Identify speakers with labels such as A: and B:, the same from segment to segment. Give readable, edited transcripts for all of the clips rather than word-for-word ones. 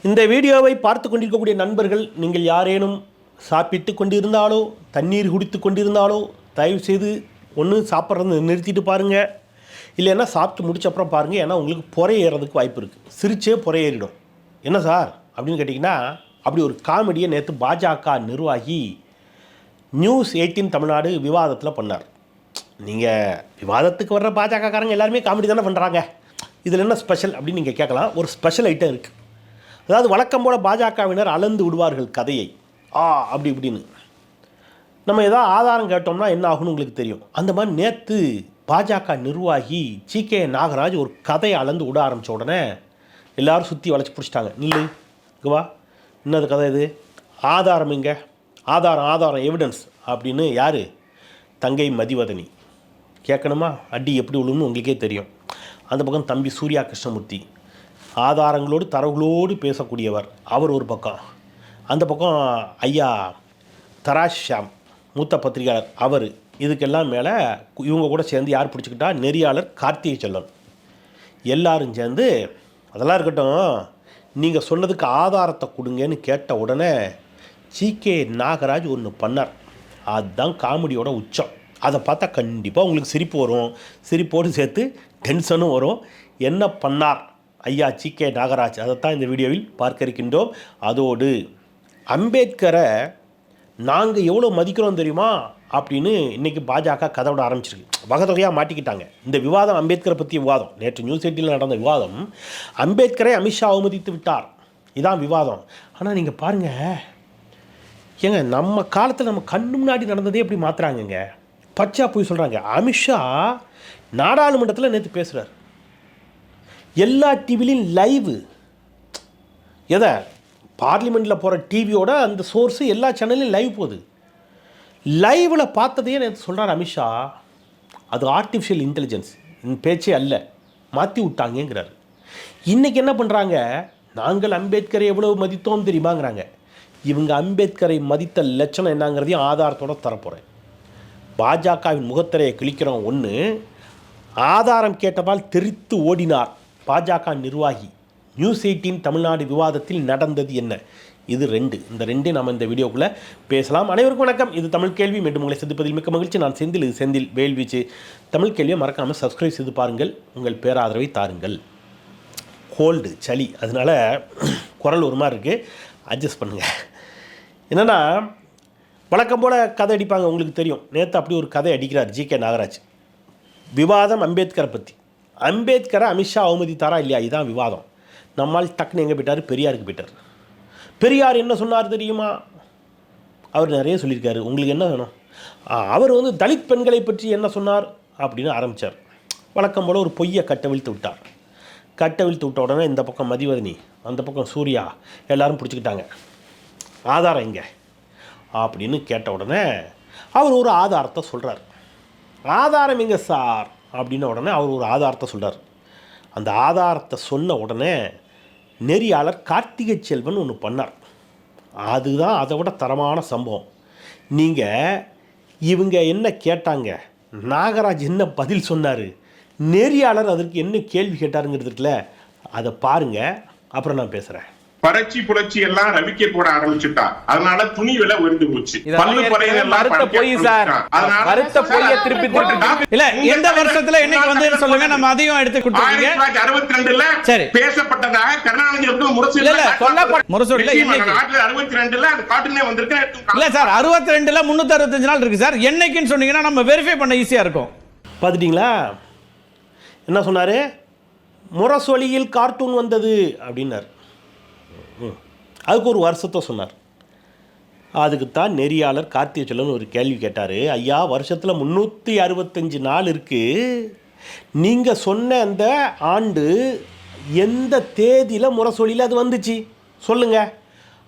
A: இந்த வீடியோவை பார்த்து கொண்டிருக்கக்கூடிய நண்பர்கள், நீங்கள் யாரேனும் சாப்பிட்டு கொண்டிருந்தாலோ தண்ணீர் குடித்து கொண்டிருந்தாலோ தயவுசெய்து ஒன்று சாப்பிட்றது நிறுத்திட்டு பாருங்கள், இல்லைன்னா சாப்பிட்டு முடிச்ச அப்புறம் பாருங்கள். ஏன்னா உங்களுக்கு புறை ஏறதுக்கு வாய்ப்பு இருக்குது. சிரிச்சே புறை ஏறிடும். என்ன சார் அப்படின்னு கேட்டிங்கன்னா, அப்படி ஒரு காமெடியை நேற்று பாஜக நிர்வாகி நியூஸ் 18 தமிழ்நாடு விவாதத்தில் பண்ணார். நீங்கள் விவாதத்துக்கு வர்ற பாஜகக்காரங்க எல்லாருமே காமெடி தானே பண்ணுறாங்க, இதில் என்ன ஸ்பெஷல் அப்படின்னு நீங்கள் கேட்கலாம். ஒரு ஸ்பெஷல் ஐட்டம் இருக்குது. அதாவது வழக்கம் போல் பாஜகவினர் அளந்து விடுவார்கள் கதையை, அப்படி இப்படின்னு. நம்ம ஏதாவது ஆதாரம் கேட்டோம்னா என்ன ஆகும்னு உங்களுக்கு தெரியும். அந்த மாதிரி நேற்று பாஜக நிர்வாகி ஜி.கே. நாகராஜ் ஒரு கதையை அளந்து விட ஆரம்பித்த உடனே எல்லோரும் சுற்றி வளைச்சி பிடிச்சிட்டாங்க. நில்லு வா, என்னது கதை இது, ஆதாரம் இங்கே, ஆதாரம் எவிடன்ஸ் அப்படின்னு. யார்? தங்கை மதிவதனி. கேட்கணுமா? அடி எப்படி விழுன்னு உங்களுக்கே தெரியும். அந்த பக்கம் தம்பி சூர்யா கிருஷ்ணமூர்த்தி, ஆதாரங்களோடு தரவுகளோடு பேசக்கூடியவர், அவர் ஒரு பக்கம். அந்த பக்கம் ஐயா தராஷ் ஷாம், மூத்த பத்திரிகையாளர், அவர். இதுக்கெல்லாம் மேலே இவங்க கூட சேர்ந்து யார் பிடிச்சிக்கிட்டா, நெறியாளர் கார்த்திகை செல்வன். எல்லாரும் சேர்ந்து அதெல்லாம் இருக்கட்டும், நீங்கள் சொன்னதுக்கு ஆதாரத்தை கொடுங்கன்னு கேட்ட உடனே ஜி.கே. நாகராஜ் ஒன்று பண்ணார். அதுதான் காமெடியோட உச்சம். அதை பார்த்தா கண்டிப்பாக உங்களுக்கு சிரிப்பு வரும், சிரிப்போடு சேர்த்து டென்ஷனும் வரும். என்ன பண்ணார் ஐயா ஜி.கே. நாகராஜ், அதைத்தான் இந்த வீடியோவில் பார்க்க இருக்கின்றோம். அதோடு அம்பேத்கரை நாங்கள் எவ்வளோ மதிக்கிறோம் தெரியுமா அப்படின்னு இன்றைக்கி பாஜக கதை விட ஆரம்பிச்சிருக்கு. வகைத்தொகையாக மாட்டிக்கிட்டாங்க. இந்த விவாதம் அம்பேத்கரை பற்றி விவாதம். நேற்று நியூஸ் 18 நடந்த விவாதம், அம்பேத்கரை அமித்ஷா அவமதித்து விட்டார், இதான் விவாதம். ஆனால் நீங்கள் பாருங்கள் ஏங்க, நம்ம காலத்தில் நம்ம கண்ணு முன்னாடி நடந்ததே எப்படி மாற்றுறாங்கங்க. பச்சா போய் சொல்கிறாங்க. அமித்ஷா நாடாளுமன்றத்தில் நேற்று பேசுகிறார். எல்லா டிவிலையும் லைவு. எதை? பார்லிமெண்ட்டில் போகிற டிவியோட அந்த சோர்ஸு எல்லா சேனல்லையும் லைவ் போகுது. லைவில் பார்த்ததையே நேற்று சொல்கிறார் அமித்ஷா, அது ஆர்டிஃபிஷியல் இன்டெலிஜென்ஸ் பேச்சே அல்ல, மாற்றி விட்டாங்கிறார். இன்றைக்கி என்ன பண்ணுறாங்க, நாங்கள் அம்பேத்கரை எவ்வளோ மதித்தோம் தெரியுமாங்கிறாங்க. இவங்க அம்பேத்கரை மதித்த லட்சணம் என்னங்கிறதையும் ஆதாரத்தோடு தரப்போகிறேன். பாஜகவின் முகத்திரையை கிழிக்கிறோம். ஒன்று, ஆதாரம் கேட்டதால் தெரித்து ஓடினார் பாஜக நிர்வாகி. நியூஸ் 18 தமிழ்நாடு விவாதத்தில் நடந்தது என்ன, இது 2. இந்த 2 நம்ம இந்த வீடியோக்குள்ளே பேசலாம். அனைவருக்கும் வணக்கம். இது தமிழ் கேள்வி. மீண்டும் உங்களை சந்திப்பதில் மிக்க மகிழ்ச்சி. நான் செந்தில், இது செந்தில் வேல்வீச்சு. தமிழ் கேள்வியை மறக்காமல் சப்ஸ்கிரைப் செய்து பாருங்கள், உங்கள் பேராதரவை தாருங்கள். கோல்டு, சளி, அதனால் குரல் ஒரு மாதிரி இருக்குது, அட்ஜஸ்ட் பண்ணுங்கள். என்னென்னா, வழக்கம் போல் கதை அடிப்பாங்க, உங்களுக்கு தெரியும். நேற்று அப்படி ஒரு கதை அடிக்கிறார் ஜி.கே. நாகராஜ். விவாதம் அம்பேத்கரை பற்றி. அம்பேத்கரை அமித்ஷா அவமதித்தாரா இல்லையா, இதுதான் விவாதம். நம்மால் டக்குன்னு எங்கே போயிட்டார், பெரியாருக்கு போயிட்டார். பெரியார் என்ன சொன்னார் தெரியுமா? அவர் நிறைய சொல்லியிருக்காரு. உங்களுக்கு என்ன வேணும்? அவர் தலித் பெண்களை பற்றி என்ன சொன்னார் அப்படின்னு ஆரம்பித்தார். வழக்கம் போல் ஒரு பொய்யை கட்டவிழ்த்து விட்டார். கட்டவிழ்த்து விட்ட உடனே இந்த பக்கம் மதிவதனி, அந்த பக்கம் சூர்யா, எல்லோரும் பிடிச்சிக்கிட்டாங்க. ஆதாரம் எங்கே அப்படின்னு கேட்ட உடனே அவர் ஒரு ஆதாரத்தை சொல்கிறார். ஆதாரம் எங்கே சார் அப்படின்ன உடனே அவர் ஒரு ஆதாரத்தை சொல்கிறார். அந்த ஆதாரத்தை சொன்ன உடனே நெறியாளர் கார்த்திகை செல்வன் ஒன்று பண்ணார். அதுதான் அதை விட தரமான சம்பவம். நீங்கள் இவங்க என்ன கேட்டாங்க, நாகராஜ் என்ன பதில் சொன்னார், நெறியாளர் அதற்கு என்ன கேள்வி கேட்டாருங்கிறதுக்குல அதை பாருங்கள், அப்புறம் நான் பேசுகிறேன்.
B: பரட்சி புரட்சி எல்லாம் ரவிக்கே போட ஆரம்பிச்சுட்டா, அதனால துணி விலை உயர்ந்து போச்சு.
C: எந்த வருஷத்துல என்னைக்கு வந்து சொல்லுங்க, நம்ம அதையும் எடுத்து கொடுத்துருங்க.
B: 1962 பேசப்பட்டதாக கருணாநிதி
C: முரசொலி இல்ல
B: 62 அது காட்டுனே வந்திருக்கு.
C: இல்ல சார், 62ல 365 நாள் இருக்கு சார். என்னைக்குன்னு சொன்னீங்கன்னா நம்ம வெரிஃபை பண்ண ஈஸியா இருக்கும்.
A: பார்த்துட்டீங்களா என்ன சொன்னாரு? முரசொலியில் கார்ட்டூன் வந்தது அப்படின்னார். அதுக்கு ஒரு வருஷத்தை சொன்னார். அதுக்குத்தான் நெறியாளர் கார்த்திகை செல்வன் ஒரு கேள்வி கேட்டார். ஐயா, வருஷத்தில் 365 நாள் இருக்குது, நீங்கள் சொன்ன அந்த ஆண்டு எந்த தேதியில் முரசொலியில் அது வந்துச்சு சொல்லுங்கள்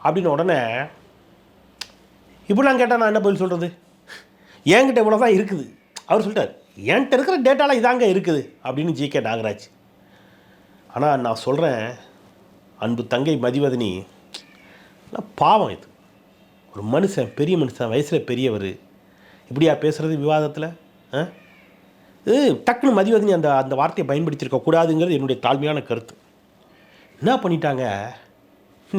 A: அப்படின்னு. உடனே இப்படிலாம் கேட்டால் நான் என்ன பதில் சொல்கிறது? என்கிட்ட இவ்வளோ தான் இருக்குது. அவர் சொல்லிட்டார், என்கிட்ட இருக்கிற டேட்டாலாம் இதாங்க இருக்குது அப்படின்னு ஜி.கே. நாகராஜ். ஆனால் நான் சொல்கிறேன், அன்பு தங்கை மதிவதனி, பாவம். இது ஒரு மனுஷன், பெரிய மனுஷன், வயசில் பெரியவர், இப்படியா பேசுகிறது விவாதத்தில்? இது டக்குன்னு மதிவதனி அந்த வார்த்தையை பயன்படுத்தியிருக்க கூடாதுங்கிறது என்னுடைய தாழ்மையான கருத்து. என்ன பண்ணிட்டாங்க,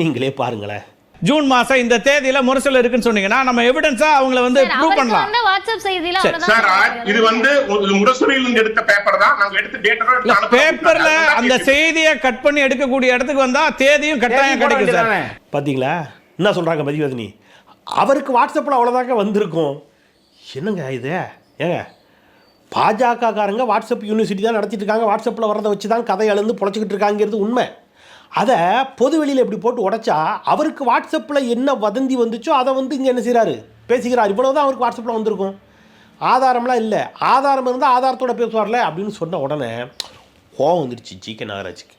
A: நீங்களே பாருங்களேன்.
C: ஜூன் மாசம் இந்த தேதியில முரசல் இருக்குன்னு சொன்னீங்கன்னா நம்ம எவிடன்ஸா அவங்கள வந்து ப்ரூவ் பண்ணலாம்.
D: அந்த வாட்ஸ்அப் செய்தியில அவ்வளவுதான்
B: சார் இது வந்து முரசொலியில இருந்து எடுத்த பேப்பர் தான். நாங்க எடுத்து டேட்டா
C: பேப்பர்ல அந்த செய்தியை கட் பண்ணி எடுக்கக்கூடிய இடத்துக்கு வந்தா தேதியும் கட்டாயம் கிடைக்கும் சார்.
A: பாத்தீங்களா என்ன சொல்றாங்க மதிவதனி? அவருக்கு வாட்ஸ்அப்ல அவ்வளவுதாங்க வந்திருக்கும். என்னங்க இது? ஏங்க பாஜக காரங்க வாட்ஸ்அப் யூனிவர்சிட்டி தான் நடத்திட்டு இருக்காங்க. வாட்ஸ்அப்பில் வரதை வச்சு தான் கதை எழுந்து பொழைச்சிக்கிட்டு இருக்காங்கிறது உண்மை. அதை பொது வெளியில் எப்படி போட்டு உடைச்சா அவருக்கு வாட்ஸ்அப்பில் என்ன வதந்தி வந்துச்சோ அதை வந்து இங்கே என்ன செய்கிறாரு, பேசுகிறார். இவ்வளோ தான் அவருக்கு வாட்ஸ்அப்பில் வந்திருக்கும். ஆதாரம்லாம் இல்லை. ஆதாரம் இருந்தால் ஆதாரத்தோட பேசுவார்ல அப்படின்னு சொன்ன உடனே கோவம் வந்துடுச்சு ஜி.கே. நாகராஜுக்கு.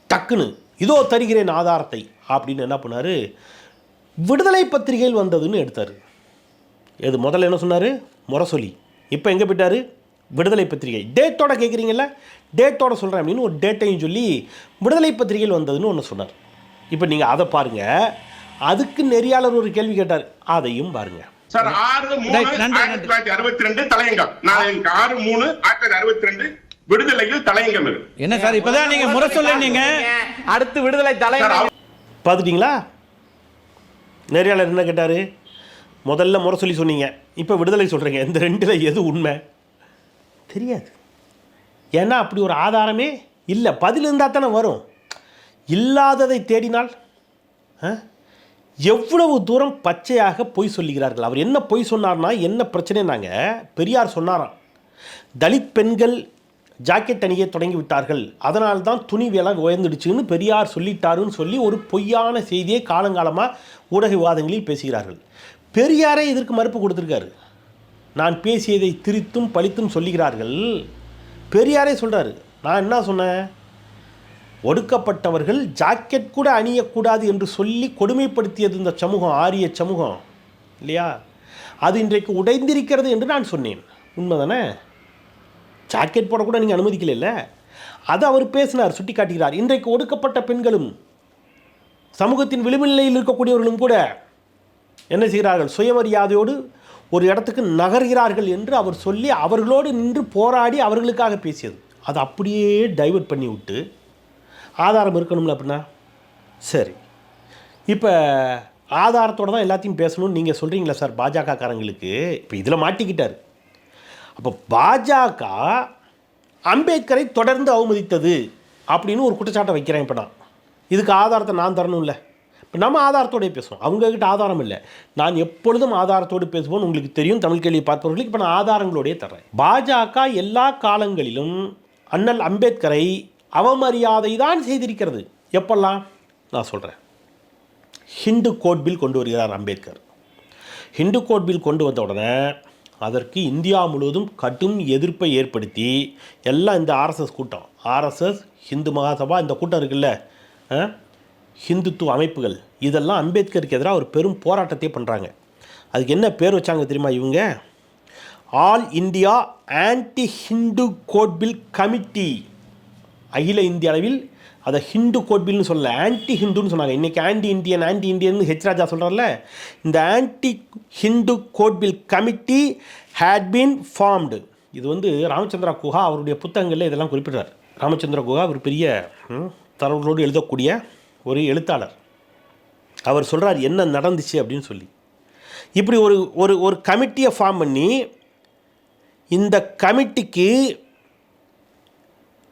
A: டக்குன்னு இதோ தருகிறேன் ஆதாரத்தை அப்படின்னு என்ன பண்ணார், விடுதலை பத்திரிகையில் வந்ததுன்னு எடுத்தார். எது முதல்ல என்ன சொன்னார், முரசொலி. இப்போ எங்கே போயிட்டார், விடுதலை பத்திரிகை. டேட்டோட கேட்குறீங்கள, டேட்டோட சொல்கிறேன் அப்படின்னு ஒரு டேட்டையும் சொல்லி விடுதலை பத்திரிகையில் வந்ததுன்னு ஒன்று சொன்னார். இப்போ நீங்கள் அதை பாருங்கள். அதுக்கு நெறியாளர் ஒரு கேள்வி கேட்டார், அதையும் பாருங்கள்.
B: சார் 6/3/1962 தலையங்கம். 6/3/1962 விடுதலையில் தலையங்கம் இருக்கு.
C: என்ன சார் இப்பதான் நீங்க முரசொல்லி நீங்க
E: அடுத்து விடுதலை தலையங்கம்
A: பார்த்துட்டீங்களா? நெறியாளர் என்ன கேட்டார், முதல்ல முரசொலி சொன்னீங்க, இப்போ விடுதலை சொல்கிறீங்க. இந்த ரெண்டில் எது உண்மை தெரியாது. ஏன்னா அப்படி ஒரு ஆதாரமே இல்லை. பதில் இருந்தால் தானே வரும். இல்லாததை தேடினால் எவ்வளவு தூரம் பச்சையாக பொய் சொல்லுகிறார்கள். அவர் என்ன பொய் சொன்னார்னா என்ன பிரச்சனைனாங்க, பெரியார் சொன்னாராம், தலித் பெண்கள் ஜாக்கெட் அணியை தொடங்கி விட்டார்கள், அதனால்தான் துணி விலை உயர்ந்துடுச்சுன்னு பெரியார் சொல்லிட்டாருன்னு சொல்லி ஒரு பொய்யான செய்தியை காலங்காலமாக ஊடக விவாதங்களில் பேசுகிறார்கள். பெரியாரே இதற்கு மறுப்பு கொடுத்துருக்காரு. நான் பேசியதை திரித்தும் பழித்தும் சொல்லுகிறார்கள். பெரியாரே சொல்கிறாரு, நான் என்ன சொன்னேன், ஒடுக்கப்பட்டவர்கள் ஜாக்கெட் கூட அணியக்கூடாது என்று சொல்லி கொடுமைப்படுத்தியது இந்த சமூகம், ஆரிய சமூகம் இல்லையா, அது இன்றைக்கு உடைந்திருக்கிறது என்று நான் சொன்னேன். உண்மை தானே? ஜாக்கெட் போடக்கூட நீங்கள் அனுமதிக்கல. அது அவர் பேசினார், சுட்டி காட்டுகிறார். இன்றைக்கு ஒடுக்கப்பட்ட பெண்களும் சமூகத்தின் விளிம்பிலையில் இருக்கக்கூடியவர்களும் கூட என்ன செய்கிறார்கள், சுயமரியாதையோடு ஒரு இடத்துக்கு நகர்கிறார்கள் என்று அவர் சொல்லி அவர்களோடு நின்று போராடி அவர்களுக்காக பேசியது. அதை அப்படியே டைவர்ட் பண்ணி விட்டு ஆதாரம் இருக்கணும்ல அப்படின்னா சரி, இப்போ ஆதாரத்தோடு தான் எல்லாத்தையும் பேசணும்னு நீங்கள் சொல்கிறீங்களா சார் பாஜக காரங்களுக்கு? இப்போ இதில் மாட்டிக்கிட்டார். அப்போ பாஜக அம்பேத்கரை தொடர்ந்து அவமதித்தது அப்படின்னு ஒரு குற்றச்சாட்டை வைக்கிறேன். இப்போ நான் இதுக்கு ஆதாரத்தை நான் தரணும் இல்லை. இப்போ நம்ம ஆதாரத்தோடய பேசுவோம், அவங்கக்கிட்ட ஆதாரம் இல்லை. நான் எப்பொழுதும் ஆதாரத்தோடு பேசுவோன்னு உங்களுக்கு தெரியும், தமிழ் கேள்வி பார்ப்பவர்களுக்கு. இப்போ நான் ஆதாரங்களோடையே தர்றேன். பாஜக எல்லா காலங்களிலும் அண்ணல் அம்பேத்கரை அவமரியாதை தான் செய்திருக்கிறது. எப்பெல்லாம் நான் சொல்கிறேன். ஹிந்து கோட் பில் கொண்டு வருகிறார் அம்பேத்கர். ஹிந்து கோட் பில் கொண்டு வந்த உடனே அதற்கு இந்தியா முழுவதும் கடும் எதிர்ப்பை ஏற்படுத்தி எல்லாம் இந்த ஆர்எஸ்எஸ் கூட்டம், ஆர்எஸ்எஸ், ஹிந்து மகாசபா, இந்த கூட்டம் இருக்குல்ல, ஹிந்துத்துவ அமைப்புகள், இதெல்லாம் அம்பேத்கருக்கு எதிராக ஒரு பெரும் போராட்டத்தை பண்ணுறாங்க. அதுக்கு என்ன பேர் வச்சாங்க தெரியுமா இவங்க? All India anti Hindu code bill committee. அகில இந்திய அளவில் அதை ஹிந்து கோட் பில்னு சொல்லலை, ஆன்டி ஹிந்துன்னு சொன்னாங்க. இன்றைக்கி ஆன்டி இண்டியன் ஹெச் ராஜா சொல்கிறார்ல, இந்த anti Hindu code bill committee had been formed. இது வந்து ராமச்சந்திரா குஹா அவருடைய புத்தகங்களில் இதெல்லாம் குறிப்பிட்றார். ராமச்சந்திர குஹா ஒரு பெரிய தரவுகளோடு எழுதக்கூடிய ஒரு எழுத்தாளர். அவர் சொல்கிறார் என்ன நடந்துச்சு அப்படின்னு சொல்லி. இப்படி ஒரு ஒரு ஒரு கமிட்டியை ஃபார்ம் பண்ணி இந்த கமிட்டிக்கு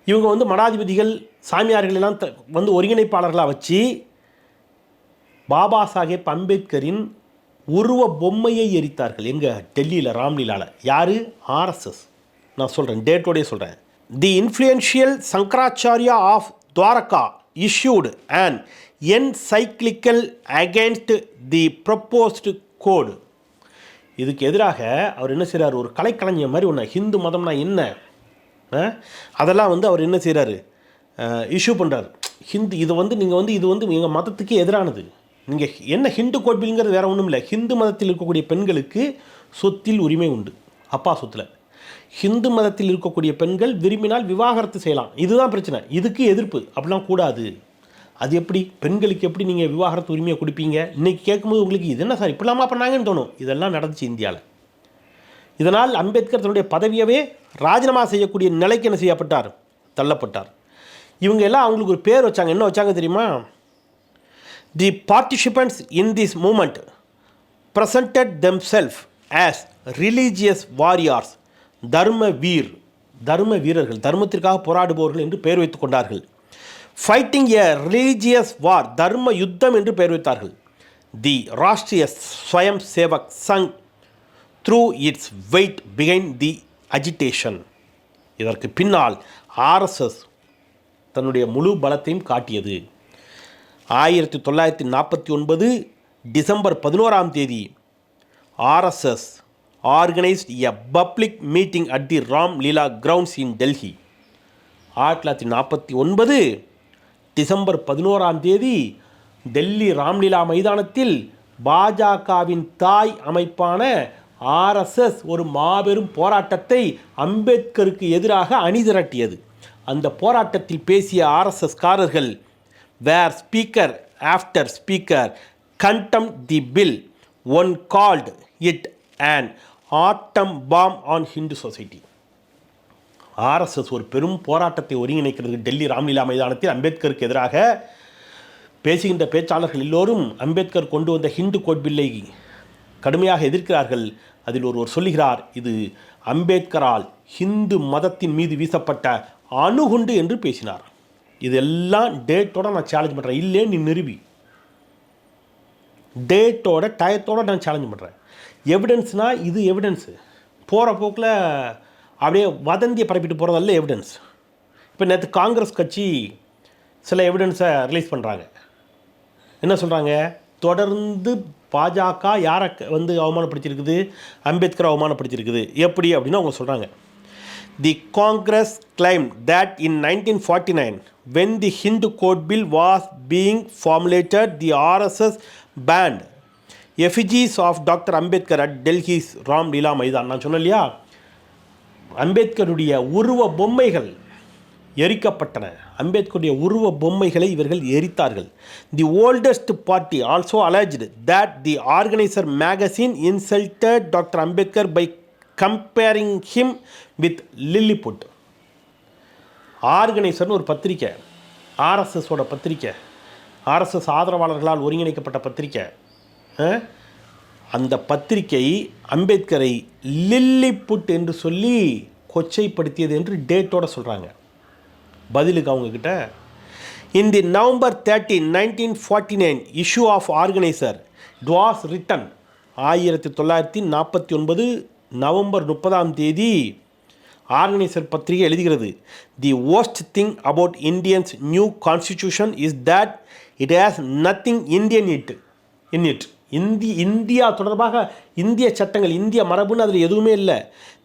A: இவங்க வந்து மடாதிபதிகள், சாமியார்கள் எல்லாம் வந்து ஒருங்கிணைப்பாளர்களாக வச்சு பாபா சாஹேப் அம்பேத்கரின் உருவ பொம்மையை எரித்தார்கள். எங்கே? டெல்லியில், ராம்லீலாவில். யார்? ஆர்எஸ்எஸ். நான் சொல்கிறேன், டேட்டோடய சொல்கிறேன். The influential Shankaracharya of Dwarka issued an encyclical against the proposed code. இதுக்கு எதிராக அவர் என்ன செய்கிறார், ஒரு கலைக்கலைஞர் மாதிரி ஒன்று, ஹிந்து மதம்னா என்ன அதெல்லாம் வந்து அவர் என்ன செய்கிறாரு, இஷ்யூ பண்ணுறாரு. இது வந்து நீங்கள் வந்து இது வந்து எங்கள் மதத்துக்கு எதிரானது. நீங்கள் என்ன ஹிந்து கோட் பில்ங்கிறது வேறு ஒன்றும் இல்லை. ஹிந்து மதத்தில் இருக்கக்கூடிய பெண்களுக்கு சொத்தில் உரிமை உண்டு, அப்பா சொத்தில். ஹிந்து மதத்தில் இருக்கக்கூடிய பெண்கள் விரும்பினால் விவாகரத்து செய்யலாம், இதுதான் பிரச்சனை. இதுக்கு எதிர்ப்பு, அப்படிலாம் கூடாது. அது எப்படி பெண்களுக்கு எப்படி நீங்கள் விவாகரத்து உரிமையை கொடுப்பீங்க? இன்றைக்கி கேட்கும்போது உங்களுக்கு இது என்ன சார் இப்படிலாமா பண்ணாங்கன்னு தோணும். இதெல்லாம் நடந்துச்சு இந்தியாவில். இதனால் அம்பேத்கர் தன்னுடைய பதவியவே ராஜினாமா செய்யக்கூடிய நிலைக்கு என்ன செய்யப்பட்டார், தள்ளப்பட்டார். இவங்க எல்லாம் அவங்களுக்கு ஒரு பேர் வச்சாங்க. என்ன வச்சாங்க தெரியுமா? The participants in this movement presented themselves as religious warriors, தர்ம வீரர்கள், தர்மத்திற்காக போராடுபவர்கள் என்று பெயர் வைத்துக் கொண்டார்கள். ஃபைட்டிங் எ ரிலீஜியஸ் வார், தர்ம யுத்தம் என்று பெயர் வைத்தார்கள். The Rashtriya Swayam Sevak Sangh through its weight behind the agitation. இதற்கு பின்னால் ஆர்எஸ்எஸ் தன்னுடைய முழு பலத்தையும் காட்டியது. 1949 December 11 RSS organised a public meeting at the Ram Lila grounds in Delhi. 1949 December 11 Delhi Ramlila மைதானத்தில் பாஜகவின் தாய் அமைப்பான ஆர்எஸ்எஸ் ஒரு மாபெரும் போராட்டத்தை அம்பேத்கருக்கு எதிராக அணிதிரட்டியது. அந்த போராட்டத்தில் பேசிய ஆர்எஸ்எஸ்காரர்கள் were speaker after speaker condemned the bill, one called it an atom bomb on Hindu society. RSS ஒரு பெரும் போராட்டத்தை ஒருங்கிணைக்கிறது டெல்லி ராம்லீலா மைதானத்தில் அம்பேத்கருக்கு எதிராக. பேசுகின்ற பேச்சாளர்கள் எல்லோரும் அம்பேத்கர் கொண்டு வந்த ஹிந்து கோட் பில்லை கடுமையாக எதிர்க்கிறார்கள். அதில் ஒருவர் சொல்லுகிறார், இது அம்பேத்கரால் ஹிந்து மதத்தின் மீது வீசப்பட்ட அணுகுண்டு என்று பேசினார். இதெல்லாம் டேட்டோட நான் சேலஞ்ச் பண்ணுறேன், இல்லே நீ நிரூபி. டேட்டோட டயத்தோடு நான் சேலஞ்ச் பண்ணுறேன். எவிடன்ஸ்னால் இது எவிடன்ஸு. போகிற போக்கில் அப்படியே வதந்தியை பரப்பிட்டு போகிறதல்ல எவிடன்ஸ். இப்போ நேற்று காங்கிரஸ் கட்சி சில எவிடன்ஸை ரிலீஸ் பண்ணுறாங்க. என்ன சொல்கிறாங்க? தொடர்ந்து பாஜக யாரை அவமானப்படுத்தியிருக்குது? அம்பேத்கரை அவமானப்படுத்தியிருக்குது. எப்படி அப்படின்னு அவங்க சொல்கிறாங்க. The Congress claim that in 1949 when the Hindu Code Bill was being formulated, the RSS banned effigies of Dr. Ambedkar at Delhi's Ram Leela Maidan. நான் சொன்னேன் இல்லையா, அம்பேத்கருடைய உருவ பொம்மைகள் எரிக்கப்பட்டன. அம்பேத்கருடைய உருவ பொம்மைகளை இவர்கள் எரித்தார்கள். The oldest party also alleged that the Organiser magazine insulted doctor Ambedkar by comparing him with Lilliput. ஆர்கனைசர்னு ஒரு பத்திரிக்கை, ஆர்எஸ்எஸோட பத்திரிக்கை, ஆர்எஸ்எஸ் ஆதரவாளர்களால் ஒருங்கிணைக்கப்பட்ட பத்திரிக்கை. அந்த பத்திரிகை அம்பேத்கரை லில்லிபுட் என்று சொல்லி கொச்சைப்படுத்தியது என்று டேட்டோட சொல்கிறாங்க. பதிலுக்கு அவங்கக்கிட்ட in the November 30, 1949 issue of Organiser it was written. 1949 நவம்பர் 30 ஆர்கனைசர் பத்திரிகை எழுதுகிறது, the worst thing about Indians new constitution is that it has nothing Indian in it. India தொடர்பாக இந்திய சட்டங்கள், இந்திய மரபுன்னு அதில் எதுவுமே இல்லை.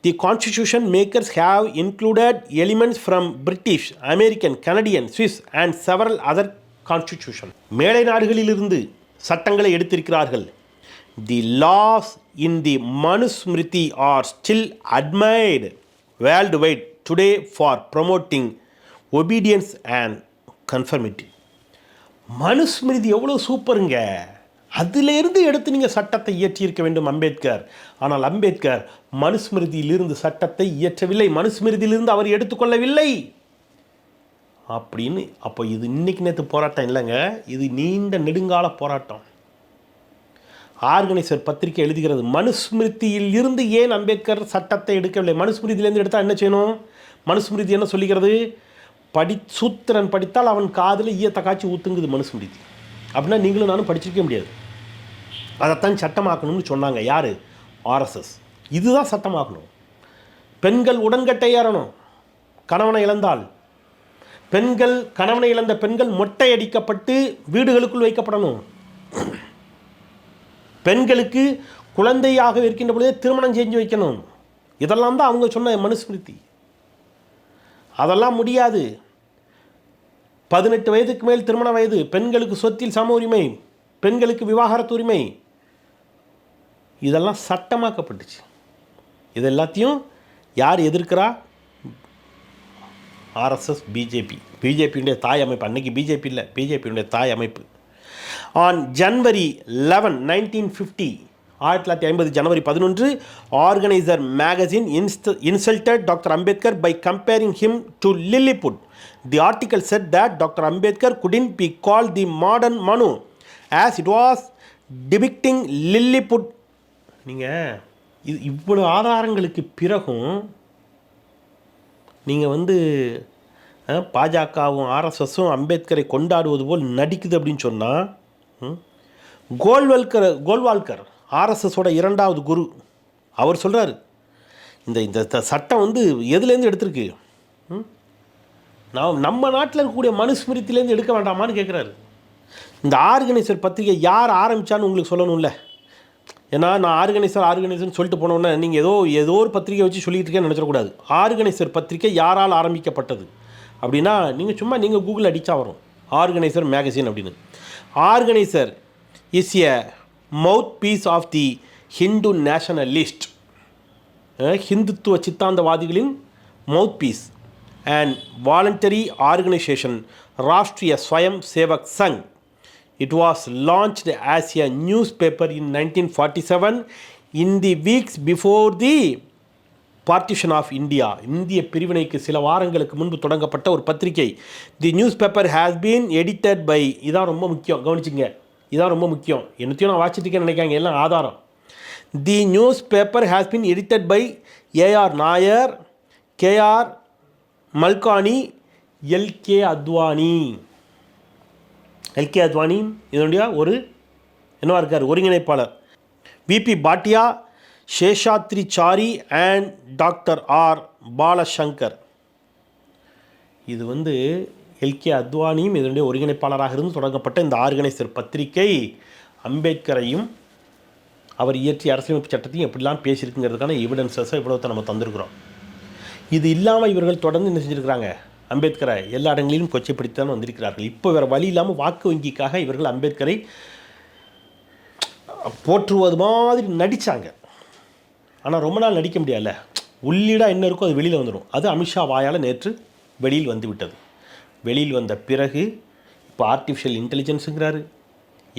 A: The constitution makers have included elements from British, American, Canadian, Swiss and several other constitution. மேலை நாடுகளிலிருந்து சட்டங்களை எடுத்திருக்கிறார்கள். The laws in the Manusmriti are still admired worldwide today for promoting obedience and conformity. Manusmriti எவ்வளோ சூப்பருங்க. அதிலிருந்து எடுத்து நீங்கள் சட்டத்தை இயற்றியிருக்க வேண்டும் அம்பேத்கர். ஆனால் அம்பேத்கர் மனுஸ்மிருதியிலிருந்து சட்டத்தை இயற்றவில்லை, மனுஸ்மிருதியிலிருந்து அவர் எடுத்துக்கொள்ளவில்லை அப்படின்னு. அப்போ இது இன்னைக்கு நேற்று போராட்டம் இல்லைங்க, இது நீண்ட நெடுங்கால போராட்டம். ஆர்கனைசர் பத்திரிகை எழுதுகிறது, மனுஸ்மிருதியில் இருந்து ஏன் அம்பேத்கர் சட்டத்தை எடுக்கவில்லை? மனுஸ்மிருதியிலேருந்து எடுத்தால் என்ன செய்யணும்? மனுஸ்மிருதி என்ன சொல்லுகிறது? சூத்திரன் படித்தால் அவன் காதில் ஈயத்தை காய்ச்சி ஊற்றுங்குது மனுஸ்மிருதி. அப்படின்னா நீங்களும் நானும் படிச்சிருக்க முடியாது. அதைத்தான் சட்டமாக்கணும்னு சொன்னாங்க. யார்? ஆர்எஸ்எஸ். இதுதான் சட்டமாக்கணும். பெண்கள் உடன்கட்டை ஏறணும் கணவனை இழந்தால். கணவனை இழந்த பெண்கள் மொட்டை அடிக்கப்பட்டு வீடுகளுக்குள் வைக்கப்படணும். பெண்களுக்கு குழந்தையாக இருக்கின்ற பொழுதே திருமணம் செஞ்சு வைக்கணும். இதெல்லாம் தான் அவங்க சொன்ன மனுஸ்மிருதி. அதெல்லாம் முடியாது. 18 வயதுக்கு மேல் திருமண வயது, பெண்களுக்கு சொத்தில் சம உரிமை, பெண்களுக்கு விவாகரத்து உரிமை, இதெல்லாம் சட்டமாக்கப்பட்டுச்சு. இது எல்லாத்தையும் யார் எதிர்க்கிறா? ஆர்எஸ்எஸ், பிஜேபியுடைய தாய் அமைப்பு. அன்னைக்கு பிஜேபி இல்லை, பிஜேபியுடைய தாய் அமைப்பு. On January 11, 1950, 1950 January 11, organiser magazine insulted Dr. Ambedkar by comparing him to Lilliput. The article said that Dr. Ambedkar couldn't be called the modern Manu as it was டிபிக்டிங் Lilliput. நீங்கள் இது இவ்வளோ ஆதாரங்களுக்கு பிறகும் நீங்கள் வந்து பாஜகவும் ஆர்எஸ்எஸும் அம்பேத்கரை கொண்டாடுவது போல் நடிக்குது அப்படின்னு சொன்னால், கோல்வால்கர் ஆர்எஸ்எஸோட 2வது குரு அவர் சொல்கிறார், இந்த சட்டம் வந்து எதுலேருந்து எடுத்திருக்கு, நம்ம நாட்டில் இருக்கக்கூடிய மனுஸ்மிருத்திலேருந்து எடுக்க வேண்டாமான்னு கேட்குறாரு. இந்த ஆர்கனைசர் பத்திரிகை யார் ஆரம்பித்தான்னு உங்களுக்கு சொல்லணும்ல. ஏன்னா நான் ஆர்கனைசர்னு சொல்லிட்டு போனோன்னே நீங்கள் ஏதோ ஒரு பத்திரிகை வச்சு சொல்லிகிட்டு இருக்கேன்னு நினச்சிடக்கூடாது. ஆர்கனைசர் பத்திரிகை யாரால் ஆரம்பிக்கப்பட்டது அப்படின்னா நீங்கள் கூகுள் அடித்தா வரும் ஆர்கனைசர் மேகசின் அப்படின்னு. Organiser is a mouthpiece of the Hindu nationalist, Hindutva சித்தாந்தவாதிகளின் mouthpiece and voluntary organisation Rashtriya Swayam Sevak Sangh. It was launched as a newspaper in 1947 in the weeks before the partition of India. இந்திய பிரிவினைக்கு சில வாரங்களுக்கு முன்பு தொடங்கப்பட்ட ஒரு பத்திரிகை. The newspaper has been edited by, இதான் ரொம்ப முக்கியம், கவனிச்சிங்க, இதான் ரொம்ப முக்கியம், என்னத்தையும் நான் வாசிச்சிருக்கேன்னு நினைக்காங்க, எல்லாம் ஆதாரம். The newspaper has been edited by AR Nair, KR Malkani, LK Advani. LK Advani இதனுடைய ஒரு என்னவா இருக்கார், ஒருங்கிணைப்பாளர். VP Bhatia, Seshadri Chari and doctor R Balashankar. இது வந்து எல்கே அத்வானியும் இதனுடைய ஒருங்கிணைப்பாளராக இருந்து தொடங்கப்பட்ட இந்த ஆர்கனைசர் பத்திரிகை அம்பேத்கரையும் அவர் இயற்றிய அரசியலமைப்பு சட்டத்தையும் எப்படிலாம் பேசியிருக்குங்கிறதுக்கான எவிடன்சஸை இவ்வளோத்தை நம்ம தந்திருக்கிறோம். இது இல்லாமல் இவர்கள் தொடர்ந்து என்ன செஞ்சுருக்கிறாங்க, அம்பேத்கரை எல்லா இடங்களிலும் கொச்சைப்படுத்தித்தான் வந்திருக்கிறார்கள். இப்போ வேறு வழி இல்லாமல் வாக்கு வங்கிக்காக இவர்கள் அம்பேத்கரை போற்றுவது மாதிரி நடித்தாங்க. ஆனால் ரொம்ப நாள் நடிக்க முடியல, உள்ளீடாக என்ன இருக்கோ அது வெளியில் வந்துடும். அது அமித்ஷா வாயால் நேற்று வெளியில் வந்து விட்டது. வெளியில் வந்த பிறகு இப்போ ஆர்டிஃபிஷியல் இன்டெலிஜென்ஸுங்கிறாரு,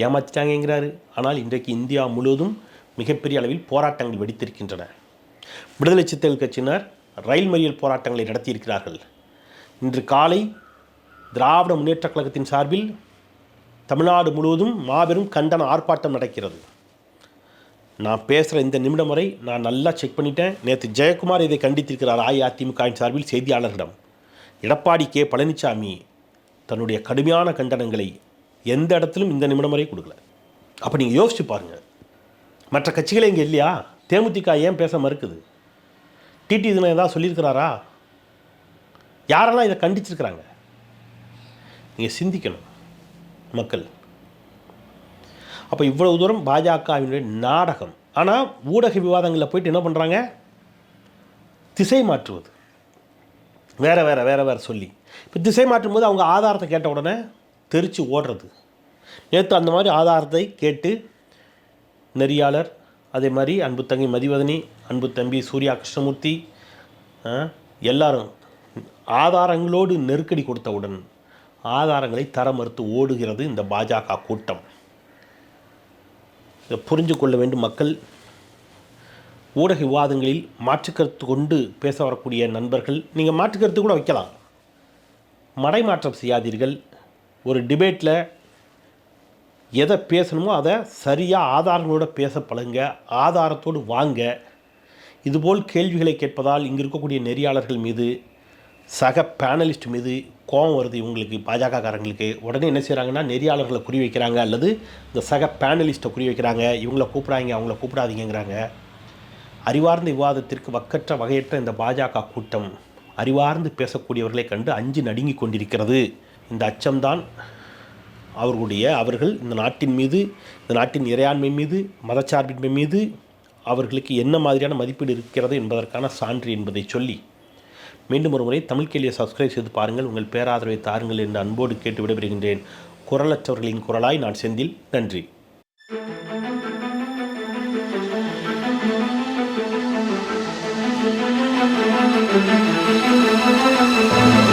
A: ஏமாற்றிட்டாங்கிறாரு. ஆனால் இன்றைக்கு இந்தியா முழுவதும் மிகப்பெரிய அளவில் போராட்டங்கள் வெடித்திருக்கின்றன. விடுதலை சிறுத்தைகள் கட்சியினர் ரயில் மறியல் போராட்டங்களை நடத்தியிருக்கிறார்கள். இன்று காலை திராவிட முன்னேற்றக் கழகத்தின் சார்பில் தமிழ்நாடு முழுவதும் மாபெரும் கண்டன ஆர்ப்பாட்டம் நடக்கிறது. நான் பேசுகிற இந்த நிமிடம் வரை நான் நல்லா செக் பண்ணிட்டேன். நேற்று ஜெயக்குமார் இதை கண்டித்திருக்கிறார் அஇஅதிமுகவின் சார்பில் செய்தியாளர்களிடம். எடப்பாடி கே பழனிசாமி தன்னுடைய கடுமையான கண்டனங்களை எந்த இடத்திலும் இந்த நிமிடம் வரை கொடுக்கல. அப்போ நீங்கள் யோசிச்சு பாருங்கள், மற்ற கட்சிகளே இங்கே இல்லையா? தேமுதிக ஏன் பேச மறுக்குது? டிடி தினம் ஏதாவது சொல்லியிருக்கிறாரா? யாரெல்லாம் இதை கண்டிச்சிருக்கிறாங்க? நீங்கள் சிந்திக்கணும் மக்கள். அப்போ இவ்வளவு தூரம் பாஜகவினுடைய நாடகம். ஆனால் ஊடக விவாதங்களில் போயிட்டு என்ன பண்ணுறாங்க, திசை மாற்றுவது, வேறு சொல்லி. இப்போ திசை மாற்றும் போது அவங்க ஆதாரத்தை கேட்ட உடனே தெரித்து ஓடுறது. நேற்று அந்த மாதிரி ஆதாரத்தை கேட்டு நெறியாளர், அதே மாதிரி அன்பு தங்கி மதிவதனி, அன்பு தம்பி சூர்யா கிருஷ்ணமூர்த்தி எல்லாரும் ஆதாரங்களோடு நெருக்கடி கொடுத்தவுடன் ஆதாரங்களை தர மறுத்து ஓடுகிறது இந்த பாஜக கூட்டம். இதை புரிஞ்சு கொள்ள வேண்டும் மக்கள். ஊடக விவாதங்களில் மாற்றுக்கருத்து கொண்டு பேச வரக்கூடிய நண்பர்கள், நீங்கள் மாற்றுக்கருத்து கூட வைக்கலாம், மடைமாற்றம் செய்யாதீர்கள். ஒரு டிபேட்டில் எதை பேசணுமோ அதை சரியாக ஆதாரங்களோடு பேச பழங்க, ஆதாரத்தோடு வாங்க. இதுபோல் கேள்விகளை கேட்பதால் இங்கே இருக்கக்கூடிய நெறியாளர்கள் மீது, சக பேனலிஸ்ட் மீது கோபம் வருது இவங்களுக்கு, பாஜகக்காரங்களுக்கு. உடனே என்ன செய்கிறாங்கன்னா, நெறியாளர்களை குறி வைக்கிறாங்க, அல்லது இந்த சக பேனலிஸ்ட்டை குறி வைக்கிறாங்க. இவங்கள கூப்பிடாதீங்க, அவங்கள கூப்பிடாதீங்கிறாங்க. அறிவார்ந்த விவாதத்திற்கு வக்கற்ற வகையற்ற இந்த பாஜக கூட்டம் அறிவார்ந்து பேசக்கூடியவர்களை கண்டு அஞ்சு நடுங்கி கொண்டிருக்கிறது. இந்த அச்சம்தான் அவர்கள் இந்த நாட்டின் மீது, இந்த நாட்டின் இறையாண்மை மீது, மதச்சார்பின்மை மீது அவர்களுக்கு என்ன மாதிரியான மதிப்பீடு இருக்கிறது என்பதற்கான சான்று என்பதை சொல்லி, மீண்டும் ஒரு முறை தமிழ் கேள்வியை சப்ஸ்கிரைப் செய்து பாருங்கள். உங்கள் பேராதரவை தாருங்கள் என்று அன்போடு கேட்டு விடைபெறுகின்றேன். குரலற்றவர்களின் குரலாய் நான் செந்தில். நன்றி.
D: Thank you.